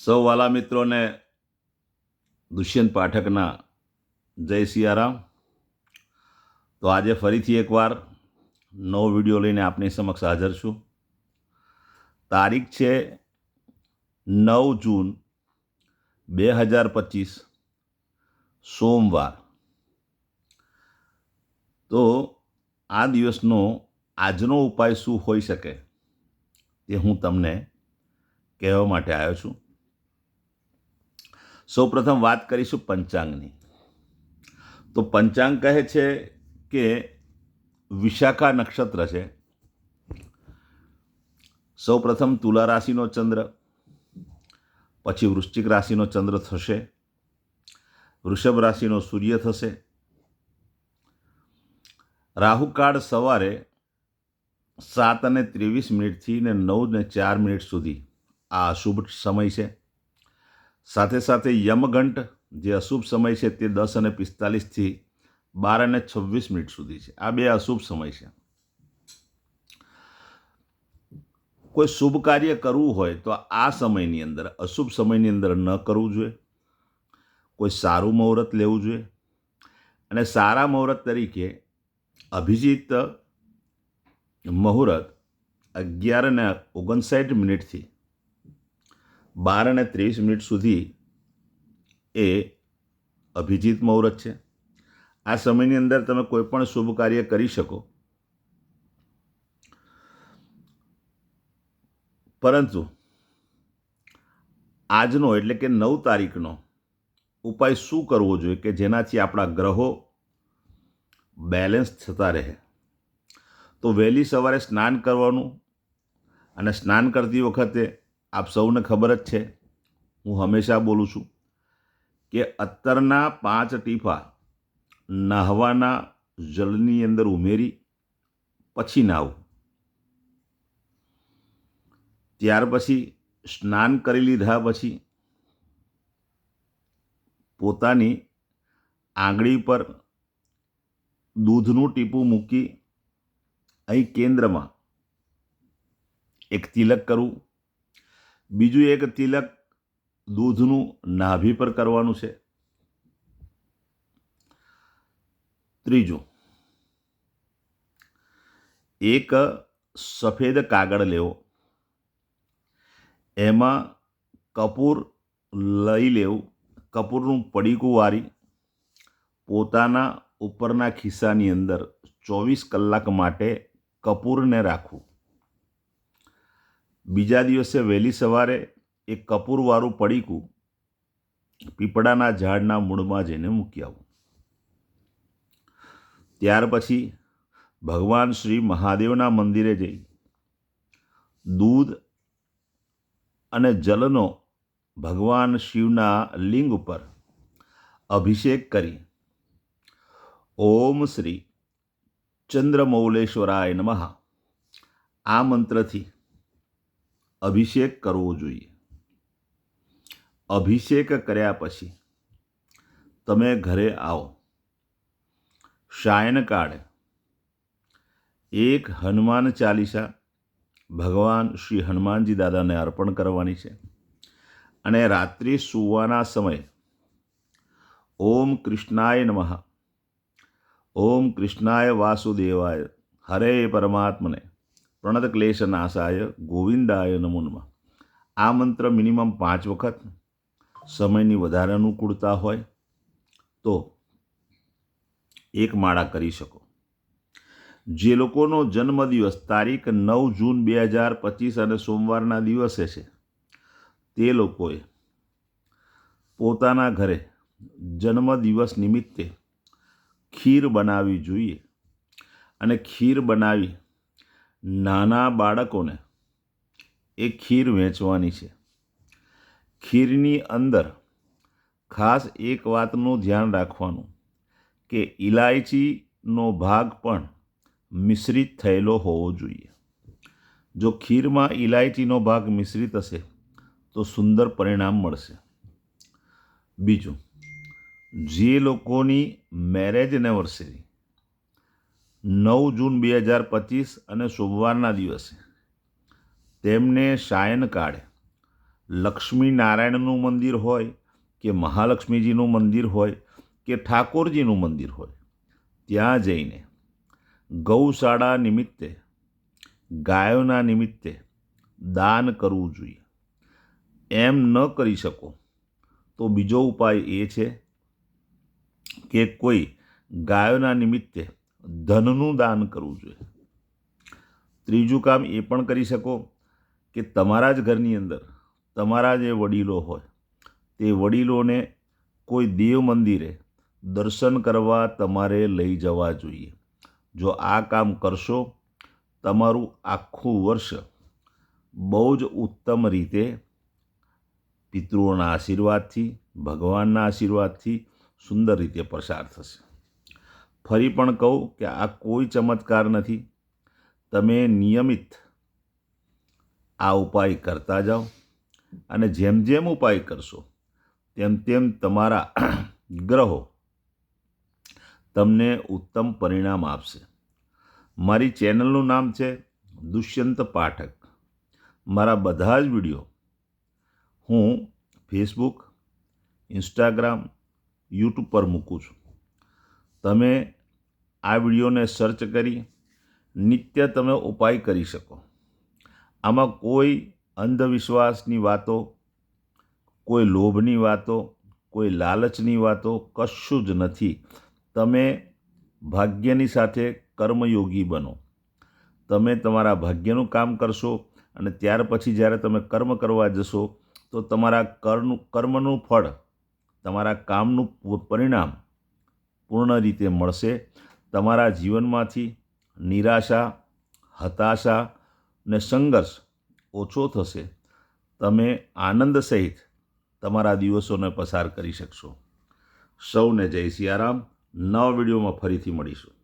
સૌ વાલા મિત્રોને દુષ્યંત પાઠકના જય સિયારામ. તો આજે ફરીથી એકવાર નવો વિડીયો લઈને આપની સમક્ષ હાજર છું. તારીખ છે 9 જૂન 2025 સોમવાર. તો આ દિવસનો આજનો ઉપાય શું હોઈ શકે તે હું તમને કહેવા માટે આવ્યો છું. સૌપ્રથમ વાત કરીશું પંચાંગની. તો પંચાંગ કહે છે કે વિશાખા નક્ષત્ર છે. સૌપ્રથમ તુલા રાશિનો ચંદ્ર, પછી વૃશ્ચિક રાશિનો ચંદ્ર થશે, વૃષભ રાશિનો સૂર્ય થશે. રાહુકાળ સવારે 7:23 થી 9:04 સુધી આ અશુભ સમય છે. સાથે સાથે યમઘંટ જે અશુભ સમય છે તે 10:45 થી 12:26 સુધી છે. આ બે અશુભ સમય છે. કોઈ શુભ કાર્ય કરવું હોય તો આ સમયની અંદર, અશુભ સમયની અંદર ન કરવું જોઈએ. કોઈ સારું મુહૂર્ત લેવું જોઈએ. અને સારા મુહૂર્ત તરીકે અભિજીત મુહૂર્ત 11:59 થી 12:30 સુધી એ અભિજીત મુહૂર્ત છે. આ સમયની અંદર તમે કોઈ પણ શુભ કાર્ય કરી શકો. પરંતુ આજનો એટલે કે 9 તારીખનો ઉપાય શું કરવો જોઈએ કે જેનાથી આપણા ગ્રહો બેલેન્સ થતા રહે? તો વહેલી સવારે સ્નાન કરવાનું. અને સ્નાન કરતી વખતે આપ સૌને ખબર જ છે, હું હંમેશા બોલું છું કે અત્તરના 5 ટીપા નહાવાના જળની અંદર ઉમેરી પછી નહાવું. ત્યાર પછી સ્નાન કરી લીધા પછી પોતાની આંગળી પર દૂધનું ટીપું મૂકી અહીં કેન્દ્રમાં એક તિલક કરવું. બીજું એક તિલક દૂધનું નાભી પર કરવાનું છે. ત્રીજું, એક સફેદ કાગળ લેવો, એમાં કપૂર લઈ લેવું. કપૂરનું પડીકું વારી પોતાના ઉપરના ખિસ્સાની અંદર 24 કલાક માટે કપૂરને રાખવું. બીજા દિવસે વહેલી સવારે એ કપૂરવાળું પડીકું પીપળાના ઝાડના મૂળમાં જઈને મૂકી આવવું. ત્યાર પછી ભગવાન શ્રી મહાદેવના મંદિરે જઈ દૂધ અને જલનો ભગવાન શિવના લિંગ ઉપર અભિષેક કરી ઓમ શ્રી ચંદ્રમૌલેશ્વરાય નમઃ આ મંત્રથી અભિષેક કરવો જોઈએ. અભિષેક કર્યા પછી તમે ઘરે આવો. સાયંકાળે એક હનુમાન ચાલીસા ભગવાન શ્રી હનુમાનજી દાદાને અર્પણ કરવાની છે. અને રાત્રિ સૂવાના સમયે ઓમ કૃષ્ણાય નમઃ, ઓમ કૃષ્ણાય વાસુદેવાય, હરે પરમાત્મને, પ્રણત ક્લેશ નાશાય, ગોવિંદાય નમો નમઃ આ મંત્ર મિનિમમ 5 વખત. સમયની વધારે અનુકૂળતા હોય તો એક માળા કરી શકો. જે લોકોનો જન્મદિવસ તારીખ 9 જૂન 2025 અને સોમવારના દિવસે છે તે લોકોએ પોતાના ઘરે જન્મદિવસ નિમિત્તે ખીર બનાવવી જોઈએ. અને ખીર બનાવી નાના બાળકોને એ ખીર વહેંચવાની છે. ખીરની અંદર ખાસ એક વાતનું ધ્યાન રાખવાનું કે ઇલાયચીનો ભાગ પણ મિશ્રિત થયેલો હોવો જોઈએ. જો ખીરમાં ઇલાયચીનો ભાગ મિશ્રિત હશે તો સુંદર પરિણામ મળશે. બીજું, જે લોકોની મેરેજ એનિવર્સરી 9 જૂન 2025 અને સોમવારના દિવસે તેમને સાયંકાળે લક્ષ્મી નારાયણનું મંદિર હોય કે મહાલક્ષ્મીજીનું મંદિર હોય કે ઠાકોરજીનું મંદિર હોય, ત્યાં જઈને ગૌશાળા નિમિત્તે, ગાયોના નિમિત્તે દાન કરવું જોઈએ. એમ ન કરી શકો તો બીજો ઉપાય એ છે કે કોઈ ગાયોના નિમિત્તે ધનનું દાન કરવું જોઈએ. ત્રીજું કામ એ પણ કરી શકો કે તમારા જ ઘરની અંદર તમારા જે વડીલો હોય તે વડીલોને કોઈ દેવ મંદિરે દર્શન કરવા તમારે લઈ જવા જોઈએ. જો આ કામ કરશો, તમારું આખું વર્ષ બહુ જ ઉત્તમ રીતે પિતૃઓના આશીર્વાદથી, ભગવાનના આશીર્વાદથી સુંદર રીતે પસાર થશે. ફરી પણ કહું કે આ કોઈ ચમત્કાર નથી. તમે નિયમિત આ ઉપાય કરતા જાઓ અને જેમ જેમ ઉપાય કરશો તેમ તેમ તમારા ગ્રહો તમને ઉત્તમ પરિણામ આપશે. મારી ચેનલનું નામ છે દુષ્યંત પાઠક. મારા બધા જ વિડીયો હું ફેસબુક, ઇન્સ્ટાગ્રામ, યુટ્યુબ પર મૂકું છું. તમે આ વિડીયોને સર્ચ કરી નિત્ય તમે ઉપાય કરી શકો. આમાં કોઈ અંધવિશ્વાસની વાતો, કોઈ લોભની વાતો, કોઈ લાલચની વાતો કશું જ નથી. તમે ભાગ્યની સાથે કર્મયોગી બનો. તમે તમારા ભાગ્યનું કામ કરશો અને ત્યાર પછી જ્યારે તમે કર્મ કરવા જશો તો તમારા કર્મનું ફળ, તમારા કામનું પરિણામ પૂર્ણ રીતે મળશે. તમારા જીવનમાંથી નિરાશા, હતાશા ને સંઘર્ષ ઓછો થશે. તમે આનંદ સહિત તમારા દિવસોને પસાર કરી શકશો. સૌને જય સિયારામ. નવા વિડીયોમાં ફરીથી મળીશું.